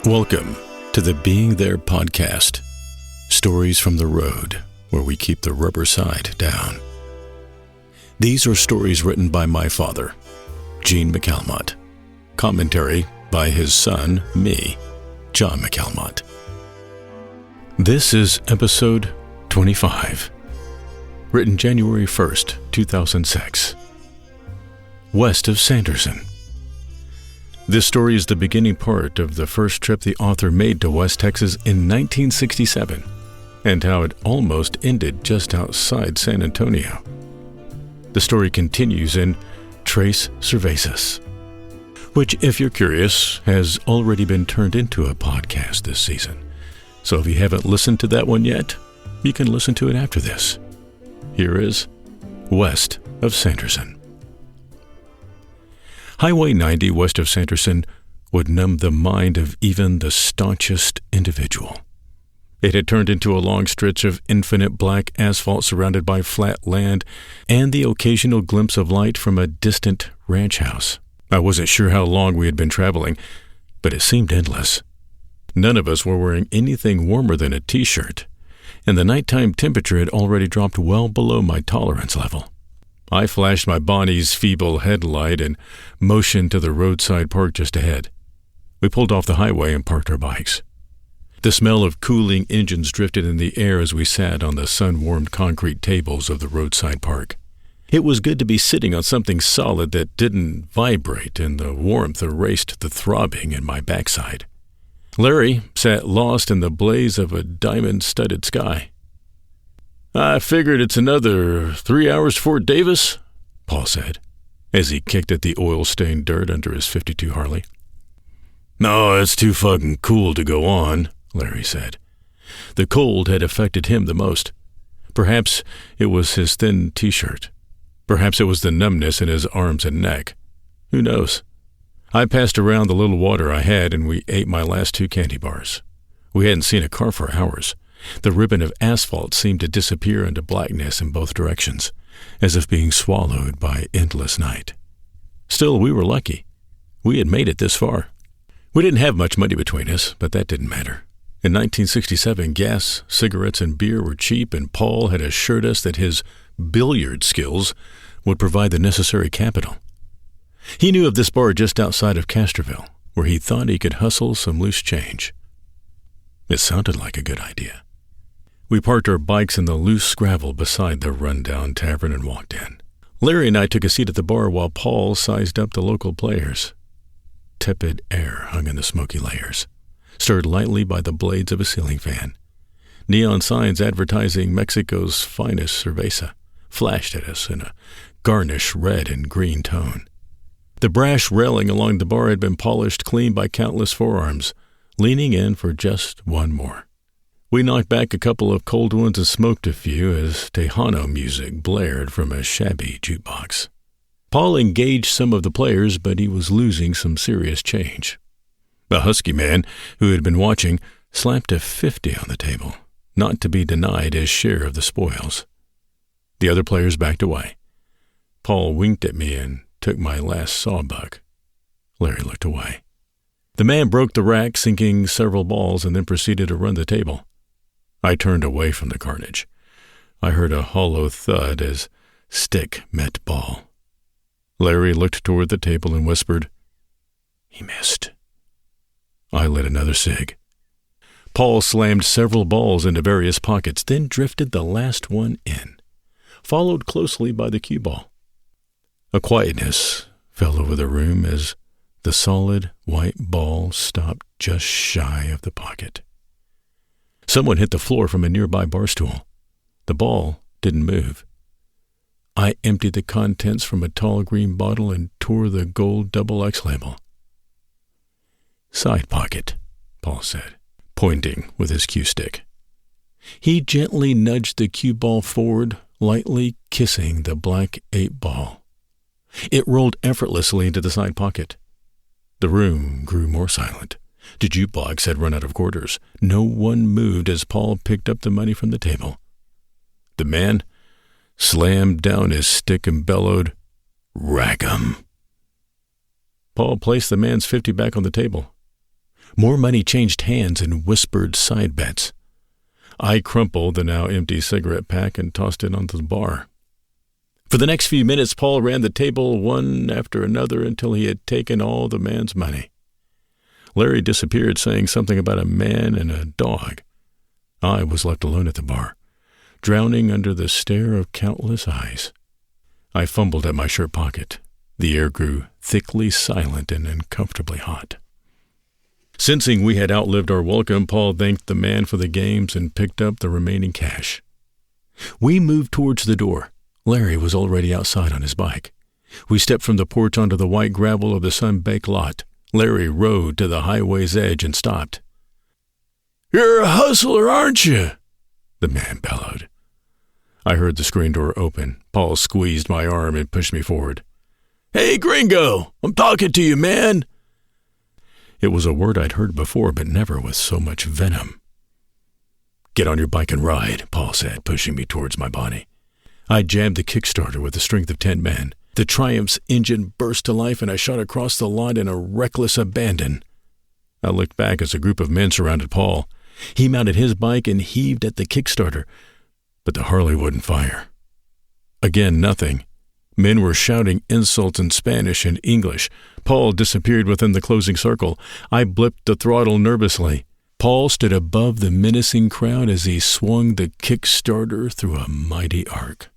Welcome to the Being There podcast. Stories from the road, where we keep the rubber side down. These are stories written by my father, Gene McAlmont. Commentary by his son, me, John McAlmont. This is episode 25, written January 1st, 2006. West of Sanderson. This story is the beginning part of the first trip the author made to West Texas in 1967, and how it almost ended just outside San Antonio. The story continues in Tres Cervezas, which, if you're curious, has already been turned into a podcast this season. So if you haven't listened to that one yet, you can listen to it after this. Here is West of Sanderson. Highway 90 west of Sanderson would numb the mind of even the staunchest individual. It had turned into a long stretch of infinite black asphalt surrounded by flat land and the occasional glimpse of light from a distant ranch house. I wasn't sure how long we had been traveling, but it seemed endless. None of us were wearing anything warmer than a t-shirt, and the nighttime temperature had already dropped well below my tolerance level. I flashed my Bonnie's feeble headlight and motioned to the roadside park just ahead. We pulled off the highway and parked our bikes. The smell of cooling engines drifted in the air as we sat on the sun-warmed concrete tables of the roadside park. It was good to be sitting on something solid that didn't vibrate, and the warmth erased the throbbing in my backside. Larry sat lost in the blaze of a diamond-studded sky. "I figured it's another 3 hours Fort Davis," Paul said, as he kicked at the oil-stained dirt under his '52 Harley. "No, it's too fucking cool to go on," Larry said. The cold had affected him the most. Perhaps it was his thin t-shirt. Perhaps it was the numbness in his arms and neck. Who knows? I passed around the little water I had, and we ate my last 2 candy bars. We hadn't seen a car for hours. The ribbon of asphalt seemed to disappear into blackness in both directions, as if being swallowed by endless night. Still, we were lucky. We had made it this far. We didn't have much money between us, but that didn't matter. In 1967, gas, cigarettes, and beer were cheap, and Paul had assured us that his billiard skills would provide the necessary capital. He knew of this bar just outside of Castroville, where he thought he could hustle some loose change. It sounded like a good idea. We parked our bikes in the loose gravel beside the rundown tavern and walked in. Larry and I took a seat at the bar while Paul sized up the local players. Tepid air hung in the smoky layers, stirred lightly by the blades of a ceiling fan. Neon signs advertising Mexico's finest cerveza flashed at us in a garnish red and green tone. The brass railing along the bar had been polished clean by countless forearms, leaning in for just one more. We knocked back a couple of cold ones and smoked a few as Tejano music blared from a shabby jukebox. Paul engaged some of the players, but he was losing some serious change. A husky man who had been watching slapped a 50 on the table, not to be denied his share of the spoils. The other players backed away. Paul winked at me and took my last sawbuck. Larry looked away. The man broke the rack, sinking several balls, and then proceeded to run the table. I turned away from the carnage. I heard a hollow thud as stick met ball. Larry looked toward the table and whispered, "He missed." I lit another cig. Paul slammed several balls into various pockets, then drifted the last one in, followed closely by the cue ball. A quietness fell over the room as the solid white ball stopped just shy of the pocket. Someone hit the floor from a nearby bar stool. The ball didn't move. I emptied the contents from a tall green bottle and tore the gold XX label. "Side pocket," Paul said, pointing with his cue stick. He gently nudged the cue ball forward, lightly kissing the black 8 ball. It rolled effortlessly into the side pocket. The room grew more silent. The jukebox had run out of quarters. No one moved as Paul picked up the money from the table. The man slammed down his stick and bellowed, "Rack 'em." Paul placed the man's 50 back on the table. More money changed hands in whispered side bets. I crumpled the now empty cigarette pack and tossed it onto the bar. For the next few minutes, Paul ran the table one after another until he had taken all the man's money. Larry disappeared, saying something about a man and a dog. I was left alone at the bar, drowning under the stare of countless eyes. I fumbled at my shirt pocket. The air grew thickly silent and uncomfortably hot. Sensing we had outlived our welcome, Paul thanked the man for the games and picked up the remaining cash. We moved towards the door. Larry was already outside on his bike. We stepped from the porch onto the white gravel of the sun-baked lot. Larry rode to the highway's edge and stopped. "You're a hustler, aren't you?" the man bellowed. I heard the screen door open. Paul squeezed my arm and pushed me forward. "Hey, gringo, I'm talking to you, man." It was a word I'd heard before, but never with so much venom. "Get on your bike and ride," Paul said, pushing me towards my body. I jammed the Kickstarter with the strength of 10 men. The Triumph's engine burst to life, and I shot across the lot in a reckless abandon. I looked back as a group of men surrounded Paul. He mounted his bike and heaved at the Kickstarter, but the Harley wouldn't fire. Again, nothing. Men were shouting insults in Spanish and English. Paul disappeared within the closing circle. I blipped the throttle nervously. Paul stood above the menacing crowd as he swung the Kickstarter through a mighty arc.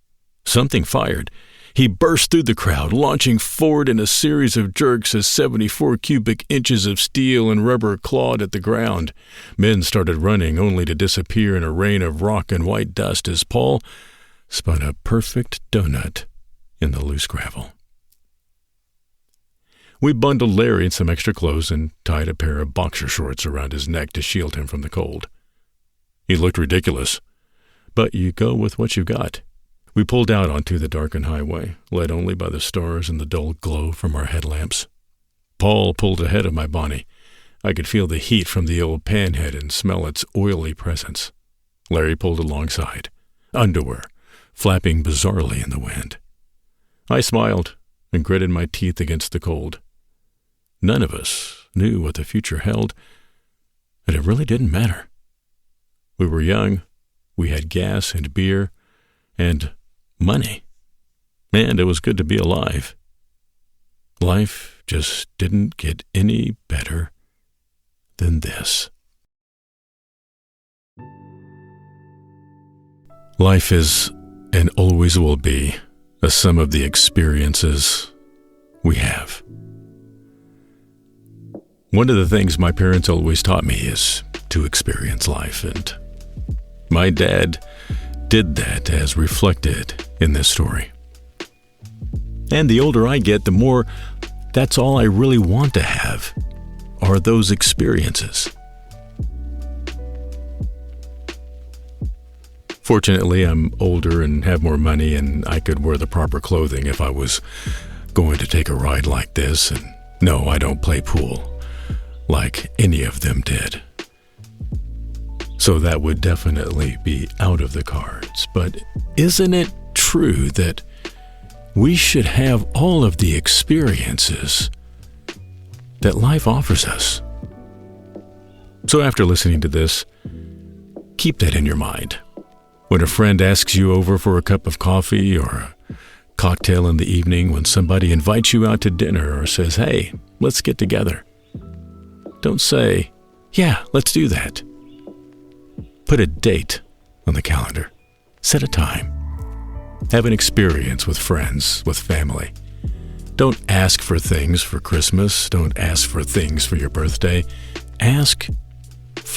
Something fired. He burst through the crowd, launching forward in a series of jerks as 74 cubic inches of steel and rubber clawed at the ground. Men started running, only to disappear in a rain of rock and white dust as Paul spun a perfect donut in the loose gravel. We bundled Larry in some extra clothes and tied a pair of boxer shorts around his neck to shield him from the cold. He looked ridiculous, but you go with what you've got. We pulled out onto the darkened highway, led only by the stars and the dull glow from our headlamps. Paul pulled ahead of my Bonnie. I could feel the heat from the old panhead and smell its oily presence. Larry pulled alongside, underwear flapping bizarrely in the wind. I smiled and gritted my teeth against the cold. None of us knew what the future held, and it really didn't matter. We were young, we had gas and beer, and money. And it was good to be alive. Life just didn't get any better than this. Life is, and always will be, a sum of the experiences we have. One of the things my parents always taught me is to experience life, and my dad did that as reflected in this story. And the older I get, the more that's all I really want to have are those experiences. Fortunately, I'm older and have more money, and I could wear the proper clothing if I was going to take a ride like this. And no, I don't play pool like any of them did. So that would definitely be out of the cards. But isn't it true that we should have all of the experiences that life offers us? So after listening to this, keep that in your mind. When a friend asks you over for a cup of coffee or a cocktail in the evening, when somebody invites you out to dinner or says, "Hey, let's get together," don't say, "Yeah, let's do that." Put a date on the calendar. Set a time. Have an experience with friends, with family. Don't ask for things for Christmas. Don't ask for things for your birthday. Ask